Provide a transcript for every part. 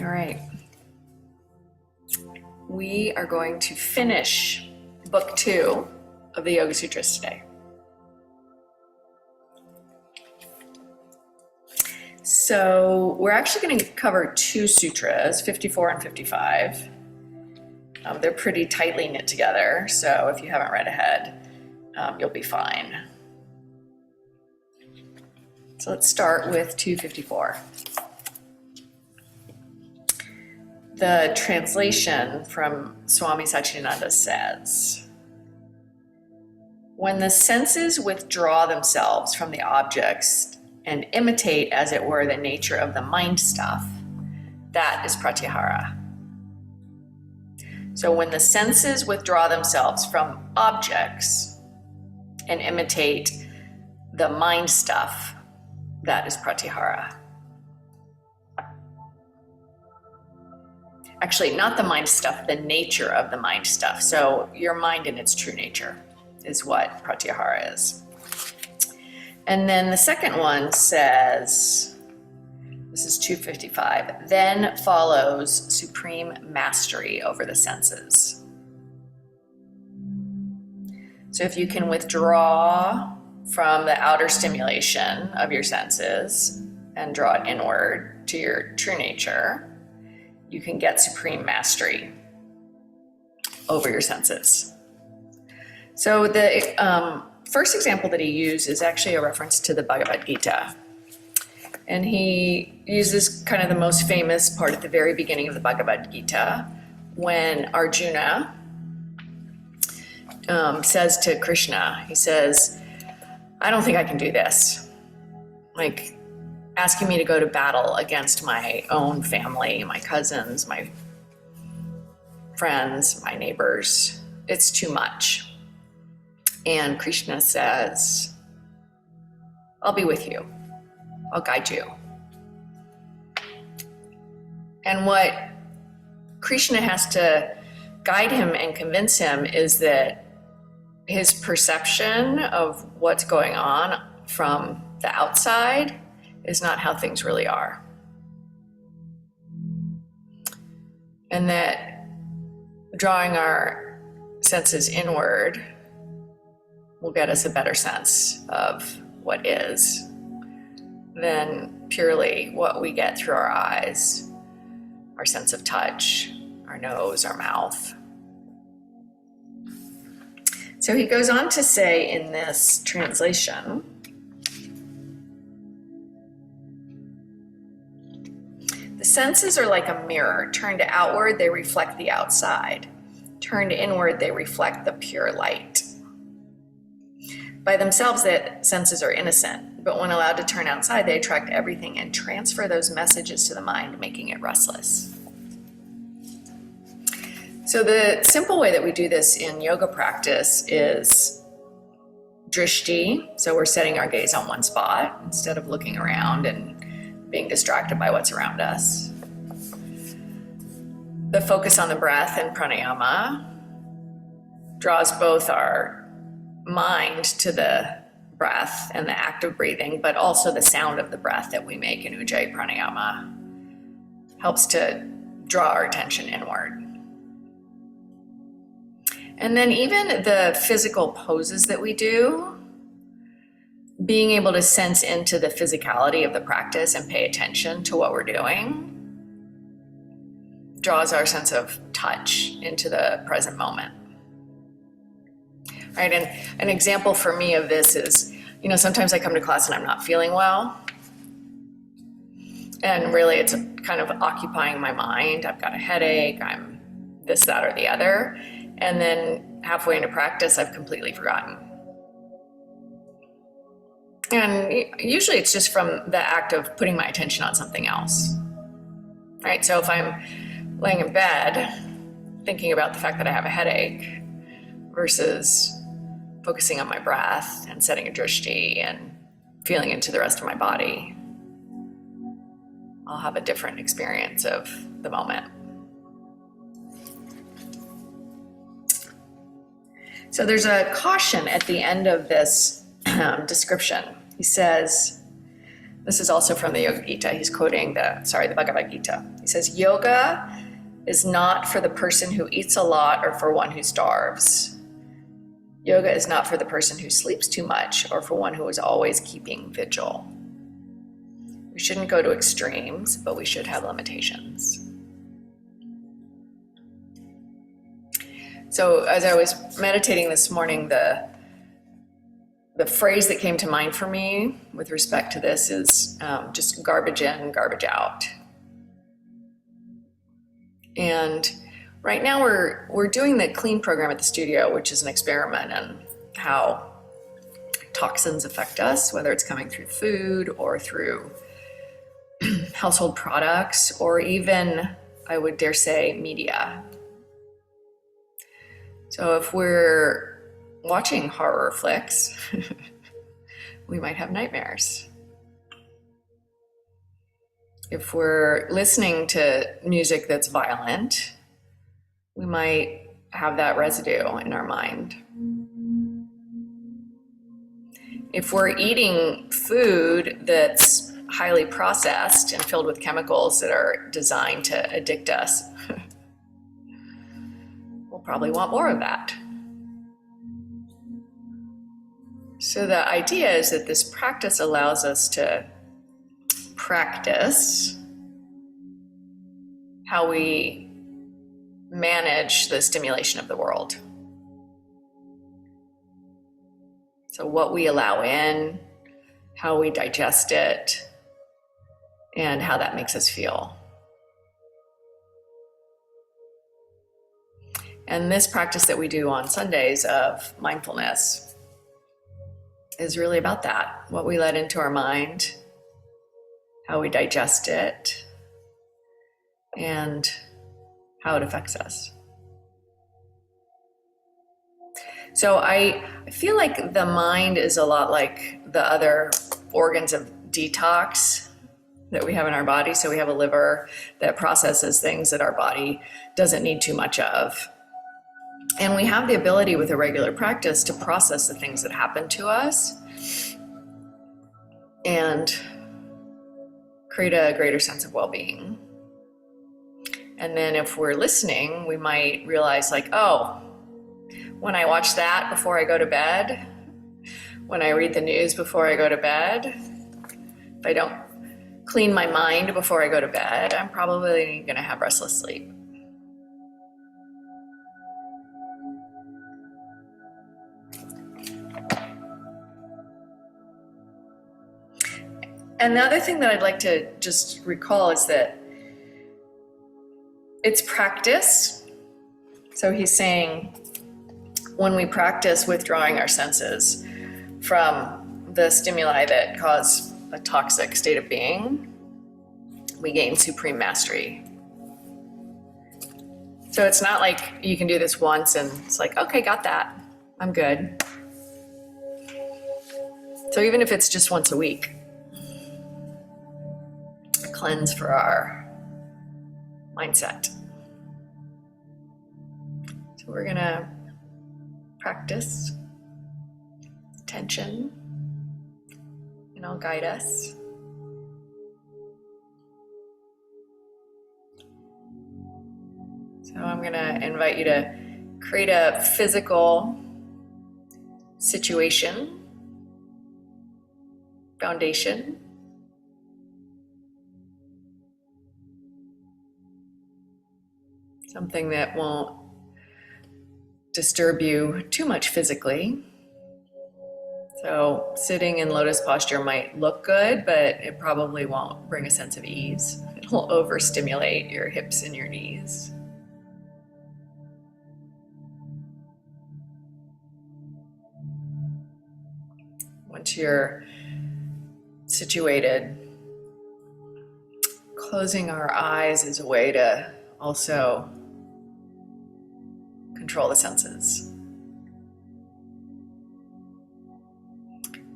All right. We are going to finish book 2 of the Yoga Sutras today. So we're actually going to cover 2 sutras, 54 and 55. They're pretty tightly knit together, so if you haven't read ahead, you'll be fine. So let's start with 254. The translation from Swami Satchidananda says, when the senses withdraw themselves from the objects and imitate, as it were, the nature of the mind stuff, that is pratyahara. So when the senses withdraw themselves from objects and imitate the mind stuff, that is pratyahara. Actually, not the mind stuff, the nature of the mind stuff. So your mind in its true nature is what pratyahara is. And then the second one says, this is 255, then follows supreme mastery over the senses. So if you can withdraw from the outer stimulation of your senses and draw it inward to your true nature, you can get supreme mastery over your senses. So the first example that he used is actually a reference to the Bhagavad Gita. And he uses kind of the most famous part at the very beginning of the Bhagavad Gita, when Arjuna says to Krishna, he says, I don't think I can do this. Like, asking me to go to battle against my own family, my cousins, my friends, my neighbors, it's too much. And Krishna says, I'll be with you. I'll guide you. And what Krishna has to guide him and convince him is that his perception of what's going on from the outside is not how things really are. And that drawing our senses inward will get us a better sense of what is than purely what we get through our eyes, our sense of touch, our nose, our mouth. So he goes on to say in this translation, the senses are like a mirror. Turned outward, they reflect the outside. Turned inward, they reflect the pure light. By themselves, the senses are innocent, but when allowed to turn outside, they attract everything and transfer those messages to the mind, making it restless. So the simple way that we do this in yoga practice is drishti. So we're setting our gaze on one spot instead of looking around and being distracted by what's around us. The focus on the breath and pranayama draws both our mind to the breath and the act of breathing, but also the sound of the breath that we make in Ujjayi pranayama helps to draw our attention inward. And then even the physical poses that we do, being able to sense into the physicality of the practice and pay attention to what we're doing draws our sense of touch into the present moment. Right, and an example for me of this is, sometimes I come to class and I'm not feeling well. And really it's kind of occupying my mind. I've got a headache, I'm this, that, or the other. And then halfway into practice, I've completely forgotten. And usually it's just from the act of putting my attention on something else. Right, so if I'm laying in bed thinking about the fact that I have a headache versus focusing on my breath and setting a drishti and feeling into the rest of my body, I'll have a different experience of the moment. So there's a caution at the end of this description. He says, This is also from the Yoga Gita. He's quoting the Bhagavad Gita. He says, yoga is not for the person who eats a lot or for one who starves. Yoga is not for the person who sleeps too much or for one who is always keeping vigil. We shouldn't go to extremes, but we should have limitations. So as I was meditating this morning, the phrase that came to mind for me with respect to this is just garbage in, garbage out. And right now we're doing the clean program at the studio, which is an experiment in how toxins affect us, whether it's coming through food or through household products, or even, I would dare say, media. So if we're watching horror flicks, we might have nightmares. If we're listening to music that's violent, we might have that residue in our mind. If we're eating food that's highly processed and filled with chemicals that are designed to addict us, we'll probably want more of that. So the idea is that this practice allows us to practice how we manage the stimulation of the world. So what we allow in, how we digest it, and how that makes us feel. And this practice that we do on Sundays of mindfulness is really about that. What we let into our mind, how we digest it, and how it affects us. So I feel like the mind is a lot like the other organs of detox that we have in our body. So we have a liver that processes things that our body doesn't need too much of. And we have the ability with a regular practice to process the things that happen to us and create a greater sense of well-being. And then if we're listening, we might realize like, oh, when I watch that before I go to bed, when I read the news before I go to bed, if I don't clean my mind before I go to bed, I'm probably going to have restless sleep. And the other thing that I'd like to just recall is that it's practice. So he's saying when we practice withdrawing our senses from the stimuli that cause a toxic state of being, we gain supreme mastery. So it's not like you can do this once and it's like, okay, got that, I'm good. So even if it's just once a week, a cleanse for our mindset. So we're gonna practice attention, and I'll guide us. So I'm gonna invite you to create a physical situation, foundation. Something that won't disturb you too much physically. So sitting in lotus posture might look good, but it probably won't bring a sense of ease. It'll overstimulate your hips and your knees. Once you're situated, closing our eyes is a way to also control the senses.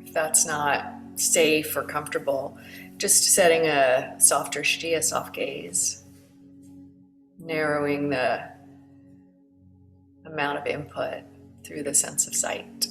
If that's not safe or comfortable, just setting a soft drishti, a soft gaze, narrowing the amount of input through the sense of sight.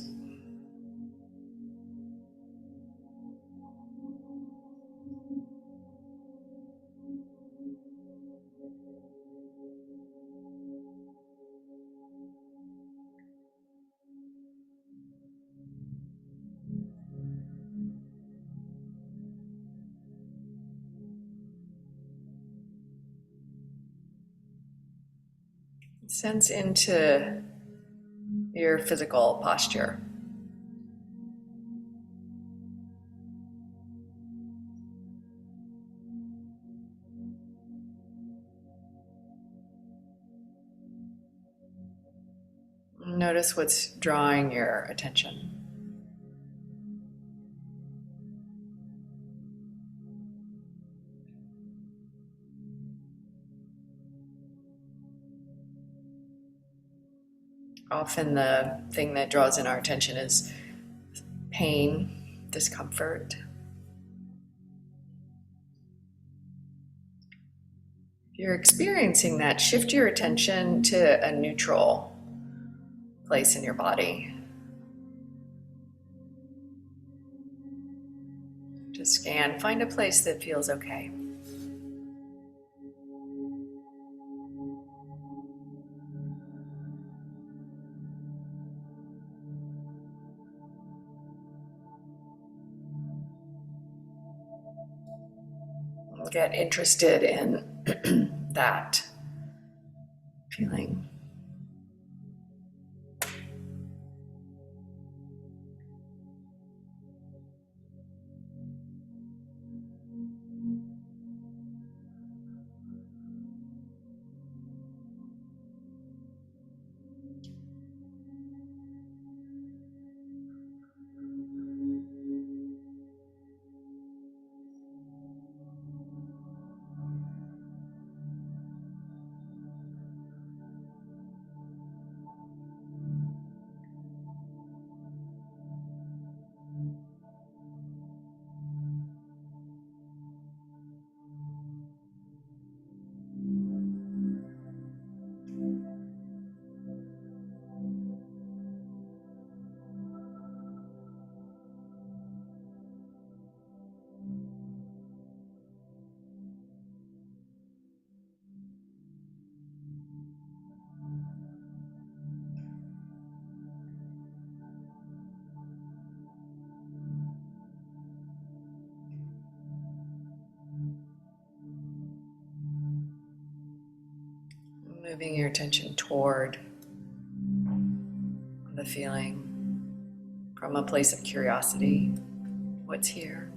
Sense into your physical posture. Notice what's drawing your attention. Often the thing that draws in our attention is pain, discomfort. If you're experiencing that, shift your attention to a neutral place in your body. Just scan, find a place that feels okay. Get interested in that feeling. Moving your attention toward the feeling from a place of curiosity. What's here?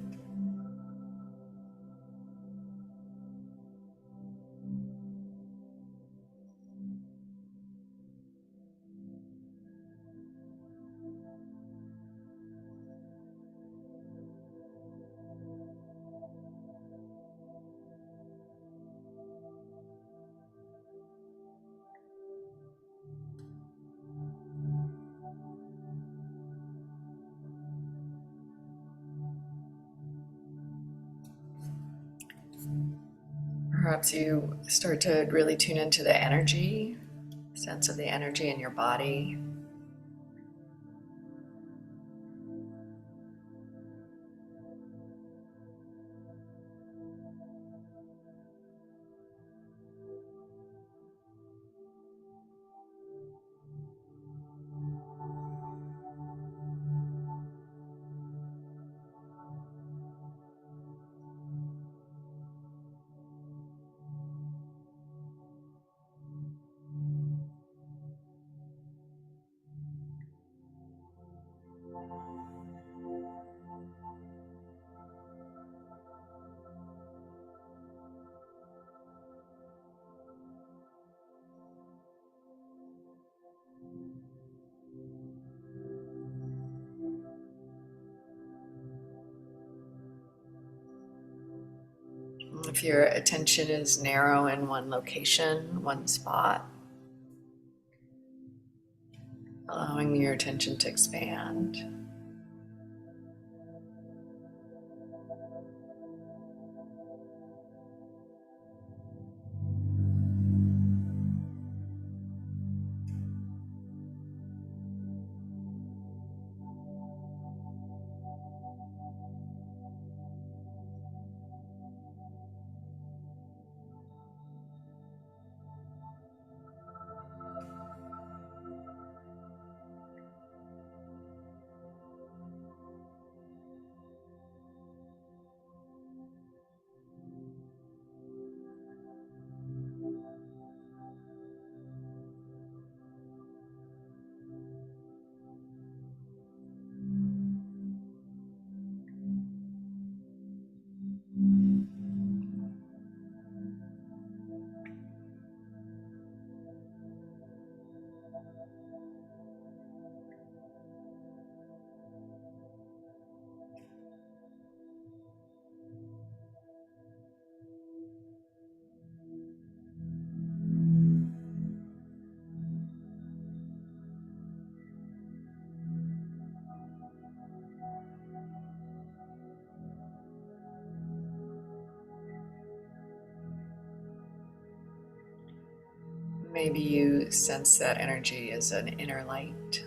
Perhaps you start to really tune into the energy, sense of the energy in your body. If your attention is narrow in one location, one spot, allowing your attention to expand. Maybe you sense that energy as an inner light.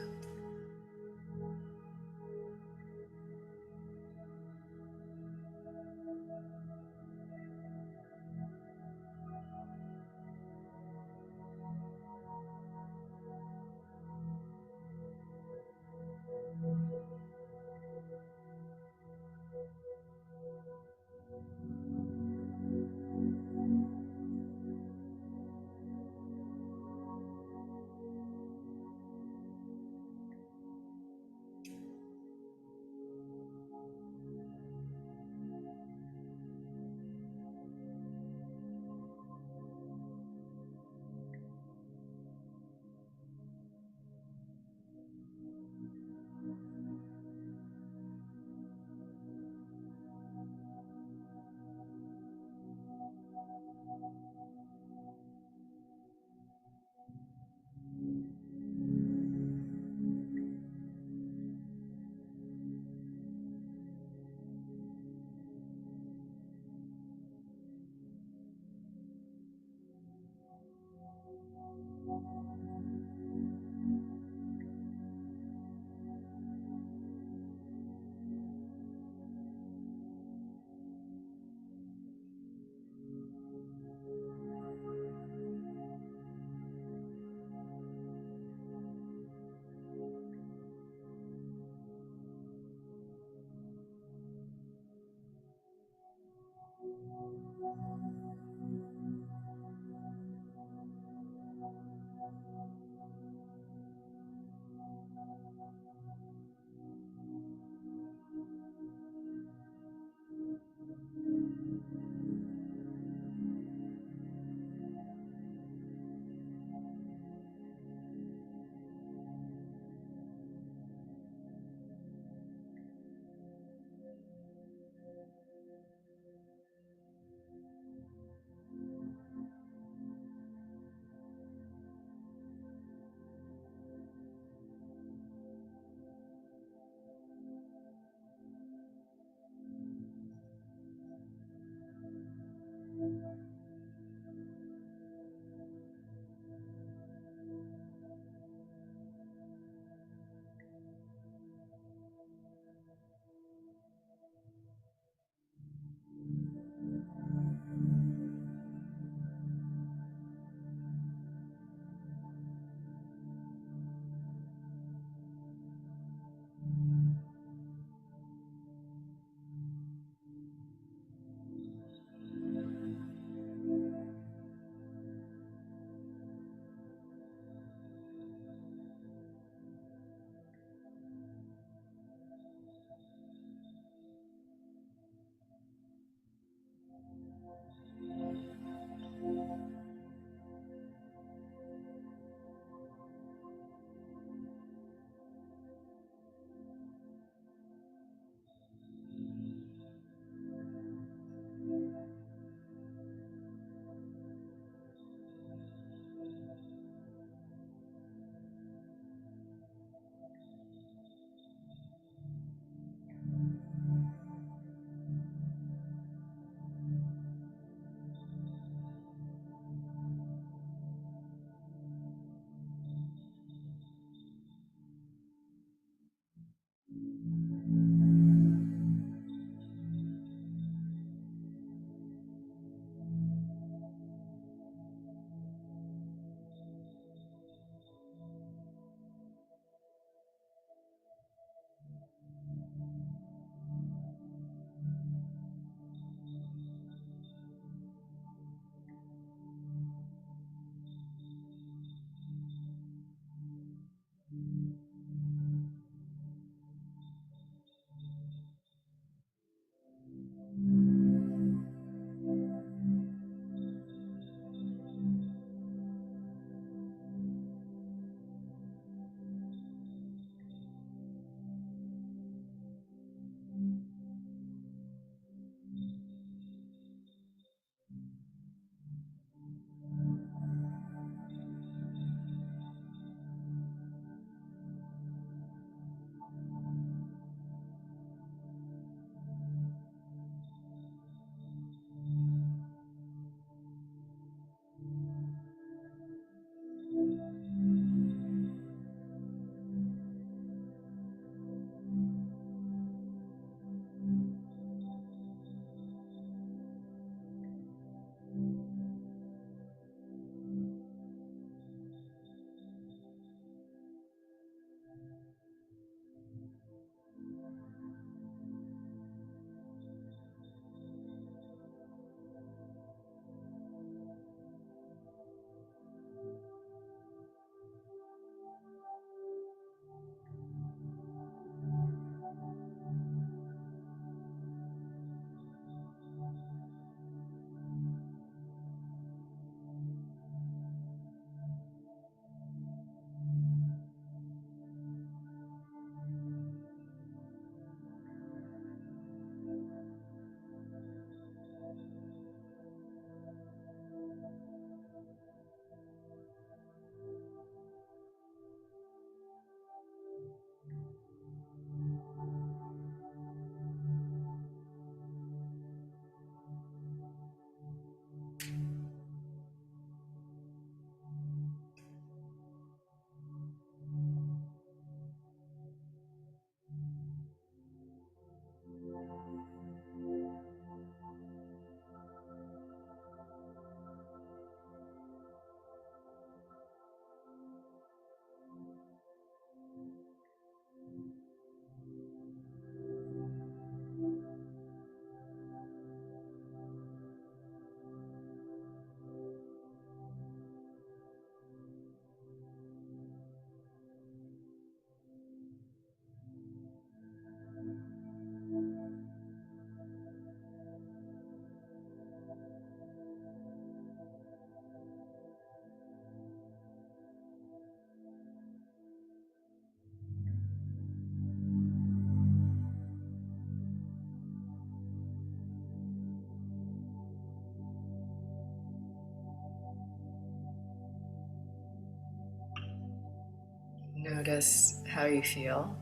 Notice how you feel.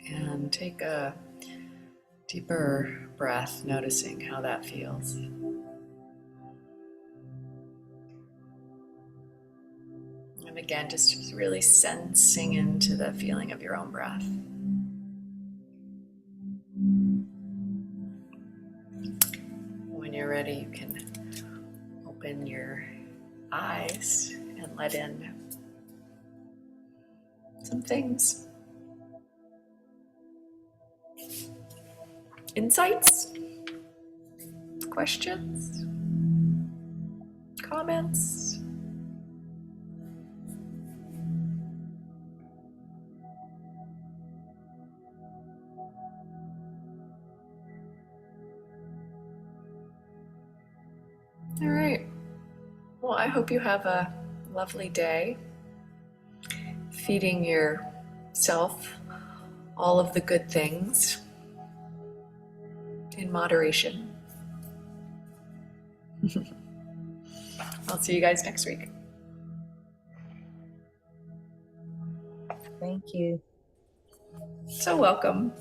And take a deeper breath, noticing how that feels. And again, just really sensing into the feeling of your own breath. When you're ready, you can open your eyes and let in some things. Insights? Questions? Comments? All right. Well, I hope you have a lovely day, feeding yourself all of the good things in moderation. I'll see you guys next week. Thank you. So welcome.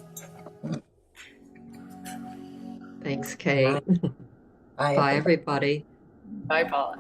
Thanks, Kate. Bye, Bye, everybody. Bye, Paula.